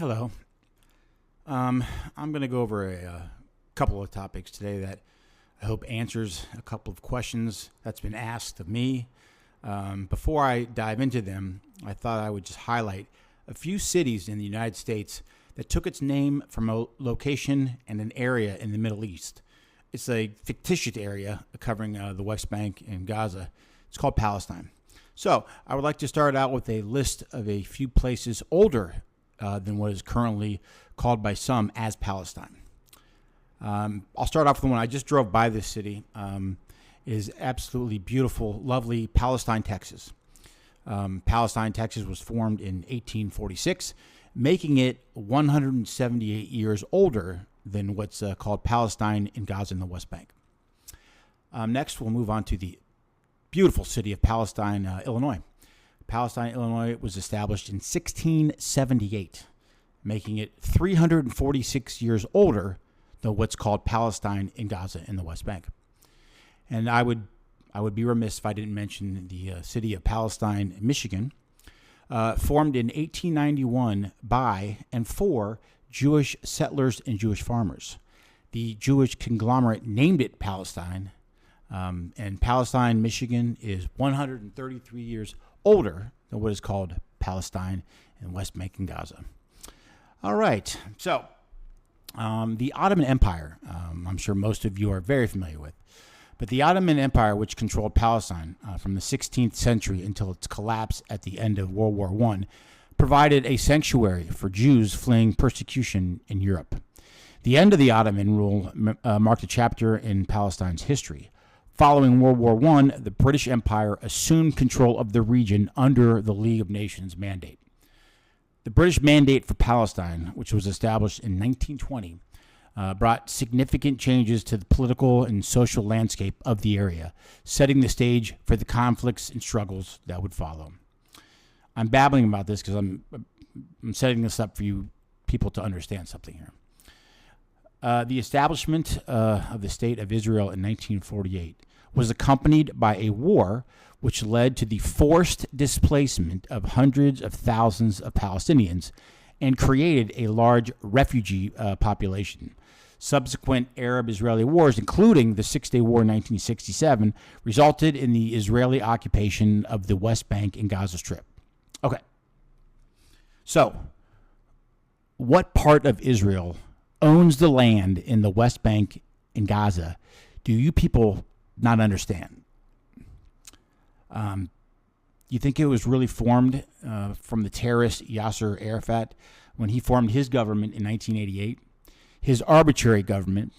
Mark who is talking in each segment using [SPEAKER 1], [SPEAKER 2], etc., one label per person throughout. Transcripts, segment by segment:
[SPEAKER 1] Hello. I'm going to go over a couple of topics today that I hope answers a couple of questions that's been asked of me. Before I dive into them, I thought I would just highlight a few cities in the United States that took its name from a location and an area in the Middle East. It's a fictitious area covering the West Bank and Gaza. It's called Palestine. So I would like to start out with a list of a few places older than what is currently called by some as Palestine. I'll start off with the one I just drove by this city. It is absolutely beautiful, lovely Palestine, Texas. Palestine, Texas was formed in 1846, making it 178 years older than what's called Palestine in Gaza and the West Bank. Next, we'll move on to the beautiful city of Palestine, Illinois. Palestine, Illinois was established in 1678, making it 346 years older than what's called Palestine in Gaza and the West Bank. And I would be remiss if I didn't mention the city of Palestine, Michigan, formed in 1891 by and for Jewish settlers and Jewish farmers. The Jewish conglomerate named it Palestine, and Palestine, Michigan is 133 years older than what is called Palestine in West Bank and Gaza. All right, so the Ottoman Empire, I'm sure most of you are very familiar with. But the Ottoman Empire, which controlled Palestine from the 16th century until its collapse at the end of World War I, provided a sanctuary for Jews fleeing persecution in Europe. The end of the Ottoman rule marked a chapter in Palestine's history. Following World War I, the British Empire assumed control of the region under the League of Nations mandate. The British Mandate for Palestine, which was established in 1920, brought significant changes to the political and social landscape of the area, setting the stage for the conflicts and struggles that would follow. I'm babbling about this because I'm setting this up for you people to understand something here. The establishment of the State of Israel in 1948 was accompanied by a war which led to the forced displacement of hundreds of thousands of Palestinians and created a large refugee population. Subsequent Arab-Israeli wars, including the Six-Day War in 1967, resulted in the Israeli occupation of the West Bank and Gaza Strip. Okay. So, what part of Israel owns the land in the West Bank and Gaza do you people not understand? You think it was really formed from the terrorist Yasser Arafat when he formed his government in 1988? His arbitrary government.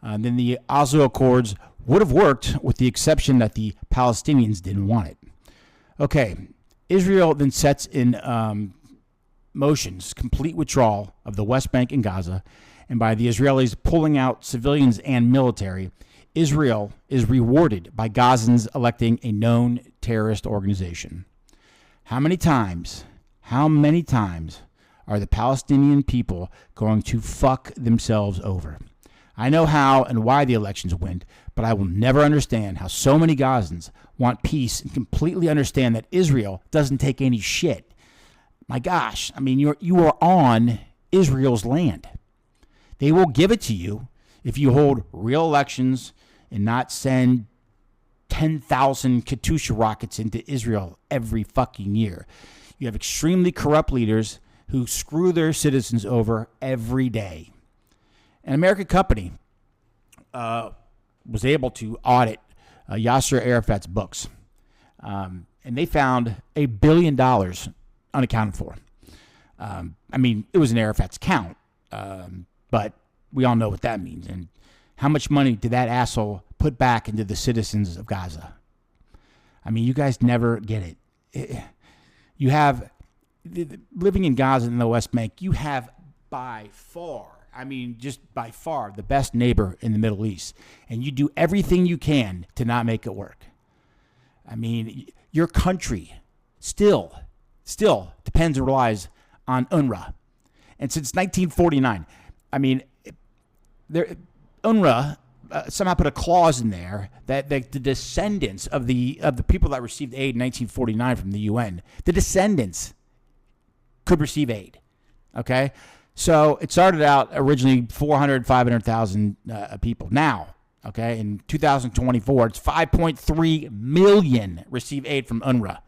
[SPEAKER 1] Then the Oslo Accords would have worked with the exception that the Palestinians didn't want it. Okay, Israel then sets in motions complete withdrawal of the West Bank and Gaza, and by the Israelis pulling out civilians and military, Israel is rewarded by Gazans electing a known terrorist organization. How many times are the Palestinian people going to fuck themselves over? I know how and why the elections went, but I will never understand how so many Gazans want peace and completely understand that Israel doesn't take any shit. My gosh, I mean, you are on Israel's land. They will give it to you if you hold real elections and not send 10,000 Katyusha rockets into Israel every fucking year. You have extremely corrupt leaders who screw their citizens over every day. An American company was able to audit Yasser Arafat's books, and they found $1 billion unaccounted for. I mean, it was in Arafat's account, but we all know what that means. And how much money did that asshole put back into the citizens of Gaza? I mean, you guys never get it. You have, living in Gaza and the West Bank, you have by far, just by far, the best neighbor in the Middle East. And you do everything you can to not make it work. I mean, your country still depends and relies on UNRWA. And since 1949, I mean, UNRWA somehow put a clause in there that the descendants of the people that received aid in 1949 from the UN, the descendants could receive aid. Okay? So it started out originally 400, 500,000 people. Now, okay, in 2024, it's 5.3 million receive aid from UNRWA.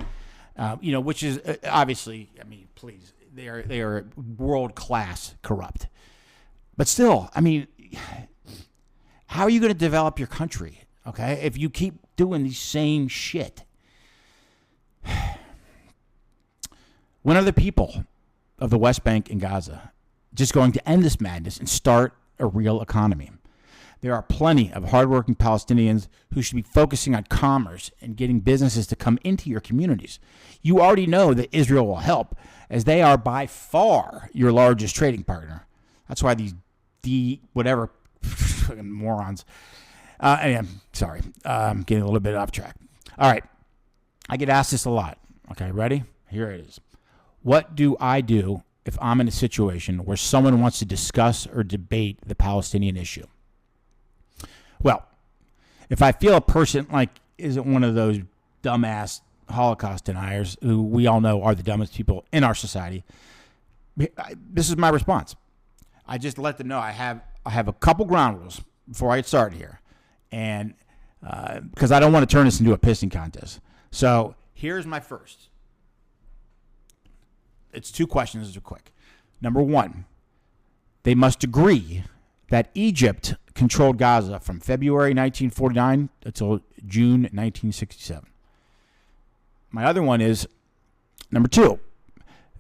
[SPEAKER 1] Which is obviously, I mean, please, they are world class corrupt. But still, I mean, how are you going to develop your country? Okay, if you keep doing the same shit. When are the people of the West Bank and Gaza just going to end this madness and start a real economy? There are plenty of hardworking Palestinians who should be focusing on commerce and getting businesses to come into your communities. You already know that Israel will help, as they are by far your largest trading partner. That's why these fucking morons. I'm sorry. I'm getting a little bit off track. All right. I get asked this a lot. Okay, ready? Here it is. What do I do if I'm in a situation where someone wants to discuss or debate the Palestinian issue? Well, if I feel a person isn't one of those dumbass Holocaust deniers who we all know are the dumbest people in our society, this is my response. I just let them know I have a couple ground rules before I get started here, and because I don't want to turn this into a pissing contest. So here's my first. It's 2 questions. They're quick. Number 1, they must agree that Egypt controlled Gaza from February 1949 until June 1967. My other one is, number 2,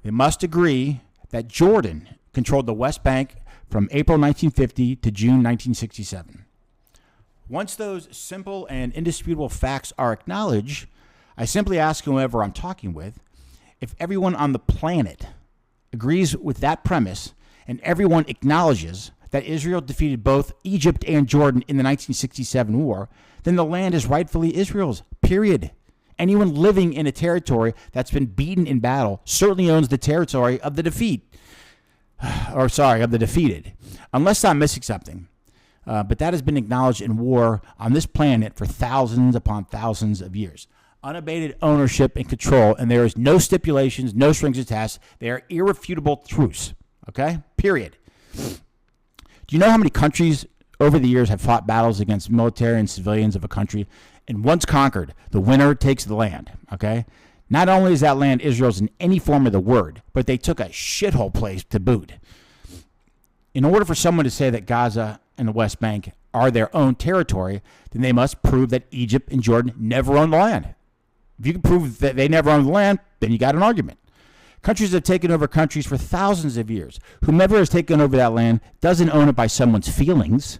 [SPEAKER 1] they must agree that Jordan controlled the West Bank from April 1950 to June 1967. Once those simple and indisputable facts are acknowledged, I simply ask whoever I'm talking with if everyone on the planet agrees with that premise and everyone acknowledges that Israel defeated both Egypt and Jordan in the 1967 war, then the land is rightfully Israel's, period. Anyone living in a territory that's been beaten in battle certainly owns the territory of the defeated. Unless I'm missing something. But that has been acknowledged in war on this planet for thousands upon thousands of years. Unabated ownership and control, and there is no stipulations, no strings attached. They are irrefutable truths. Okay? Period. Do you know how many countries over the years have fought battles against military and civilians of a country, and once conquered, the winner takes the land? Okay? Not only is that land Israel's in any form of the word, but they took a shithole place to boot. In order for someone to say that Gaza and the West Bank are their own territory, then they must prove that Egypt and Jordan never owned the land. If you can prove that they never owned the land, then you got an argument. Countries have taken over countries for thousands of years. Whomever has taken over that land doesn't own it by someone's feelings.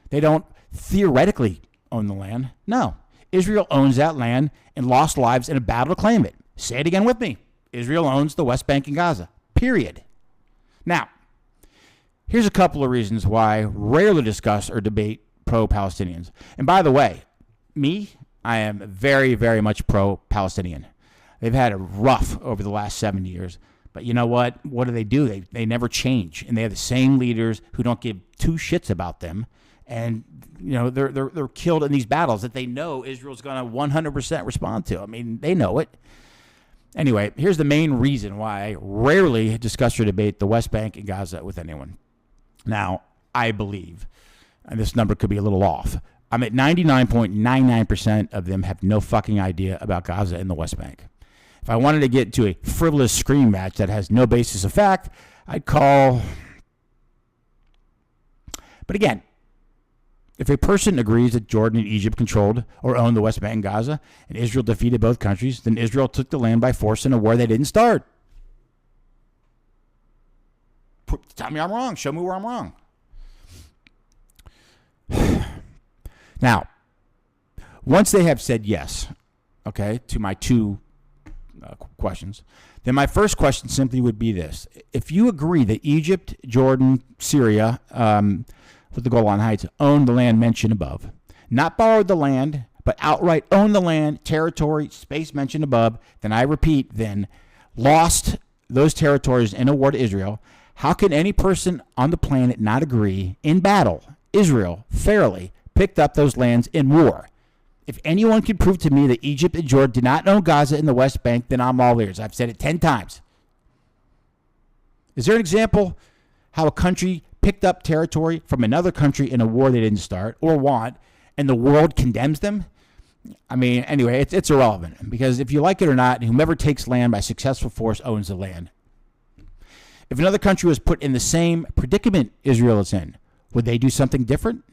[SPEAKER 1] They don't theoretically own the land. No. Israel owns that land and lost lives in a battle to claim it. Say it again with me. Israel owns the West Bank and Gaza. Period. Now, here's a couple of reasons why I rarely discuss or debate pro-Palestinians. And by the way, I am very, very much pro-Palestinian. They've had it rough over the last 70 years. But you know what? What do? They never change. And they have the same leaders who don't give 2 shits about them. And, they're killed in these battles that they know Israel's going to 100% respond to. I mean, they know it. Anyway, here's the main reason why I rarely discuss or debate the West Bank and Gaza with anyone. Now, I believe, and this number could be a little off, I'm at 99.99% of them have no fucking idea about Gaza and the West Bank. If I wanted to get to a frivolous screaming match that has no basis of fact, I'd call. But again, if a person agrees that Jordan and Egypt controlled or owned the West Bank and Gaza, and Israel defeated both countries, then Israel took the land by force in a war they didn't start. Tell me I'm wrong. Show me where I'm wrong. Now, once they have said yes, to my 2 questions, then my first question simply would be this. If you agree that Egypt, Jordan, Syria, with the Golan Heights, owned the land mentioned above, not borrowed the land, but outright owned the land, territory, space mentioned above, then I repeat, then lost those territories in a war to Israel, how can any person on the planet not agree in battle Israel fairly picked up those lands in war? If anyone can prove to me that Egypt and Jordan did not own Gaza and the West Bank, then I'm all ears. I've said it 10 times. Is there an example how a country picked up territory from another country in a war they didn't start or want, and the world condemns them? I mean, anyway, it's irrelevant, because if you like it or not, whomever takes land by successful force owns the land. If another country was put in the same predicament Israel is in, would they do something different?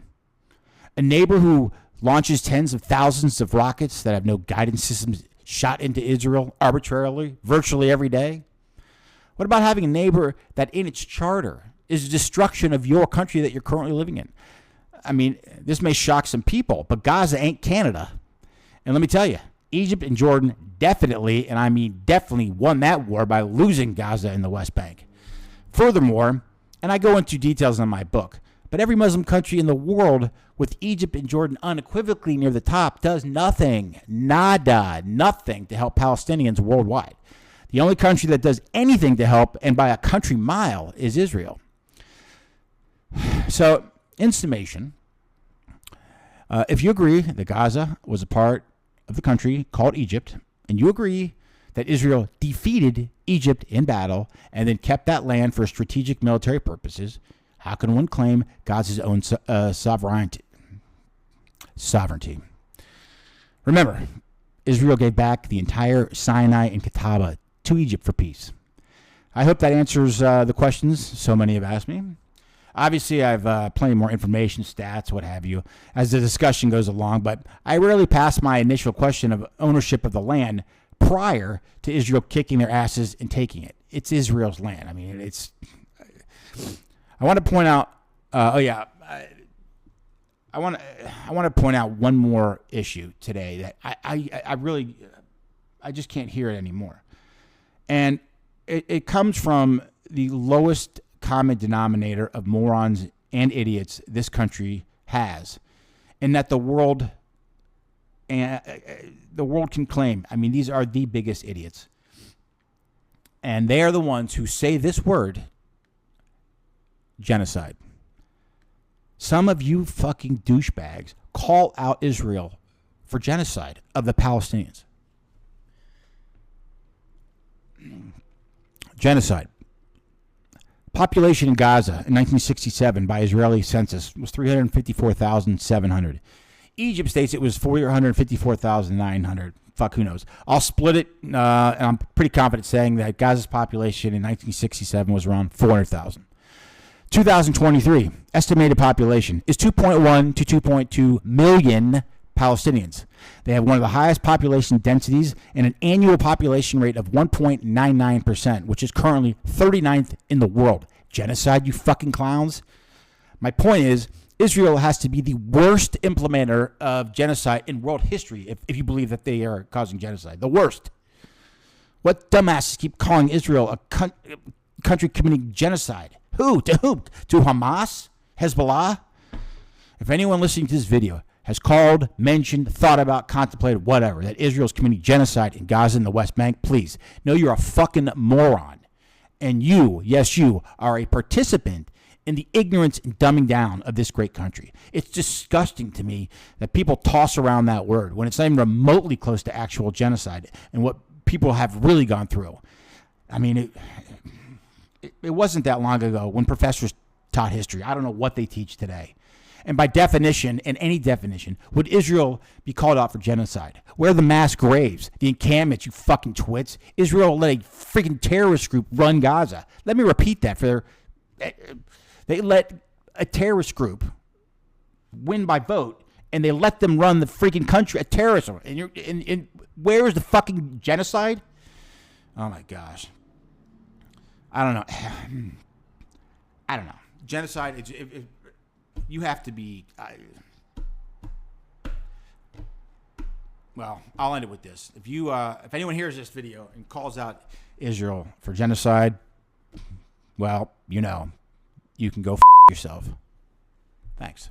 [SPEAKER 1] A neighbor who launches tens of thousands of rockets that have no guidance systems shot into Israel arbitrarily, virtually every day? What about having a neighbor that in its charter is destruction of your country that you're currently living in? I mean, this may shock some people, but Gaza ain't Canada. And let me tell you, Egypt and Jordan definitely, and I mean definitely, won that war by losing Gaza and the West Bank. Furthermore, and I go into details in my book, but every Muslim country in the world with Egypt and Jordan unequivocally near the top does nothing, nada, nothing to help Palestinians worldwide. The only country that does anything to help, and by a country mile, is Israel. So, in summation, if you agree that Gaza was a part of the country called Egypt, and you agree that Israel defeated Egypt in battle and then kept that land for strategic military purposes, how can one claim Gaza's own sovereignty? Remember, Israel gave back the entire Sinai and Kataba to Egypt for peace. I hope that answers the questions so many have asked me. Obviously, I have plenty more information, stats, what have you, as the discussion goes along, but I rarely pass my initial question of ownership of the land prior to Israel kicking their asses and taking it. It's Israel's land. I mean, I want to point out, I want to point out one more issue today that I just can't hear it anymore. And it comes from the lowest common denominator of morons and idiots this country has, and that the world can claim. I mean, these are the biggest idiots, and they are the ones who say this word, genocide. Some of you fucking douchebags call out Israel for genocide of the Palestinians. Genocide. Population in Gaza in 1967 by Israeli census was 354,700. Egypt states it was 454,900. Fuck, who knows? I'll split it, and I'm pretty confident saying that Gaza's population in 1967 was around 400,000. 2023 estimated population is 2.1 to 2.2 million Palestinians. They have one of the highest population densities and an annual population rate of 1.99%, which is currently 39th in the world. Genocide, you fucking clowns. My point is, Israel has to be the worst implementer of genocide in world history if you believe that they are causing genocide. The worst. What dumbasses keep calling Israel a country committing genocide? Who? To whom? To Hamas? Hezbollah? If anyone listening to this video has called, mentioned, thought about, contemplated, whatever, that Israel's committing genocide in Gaza and the West Bank, please know you're a fucking moron. And you, yes, you, are a participant in the ignorance and dumbing down of this great country. It's disgusting to me that people toss around that word when it's not even remotely close to actual genocide and what people have really gone through. I mean, it wasn't that long ago when professors taught history. I don't know what they teach today. And by definition, and any definition, would Israel be called out for genocide? Where are the mass graves, the encampments, you fucking twits? Israel let a freaking terrorist group run Gaza. Let me repeat that. They let a terrorist group win by vote, and they let them run the freaking country, a terrorist. And where is the fucking genocide? Oh, my gosh. I don't know. Genocide, you have to be... well, I'll end it with this. If anyone hears this video and calls out Israel for genocide, well, you can go yourself. Thanks.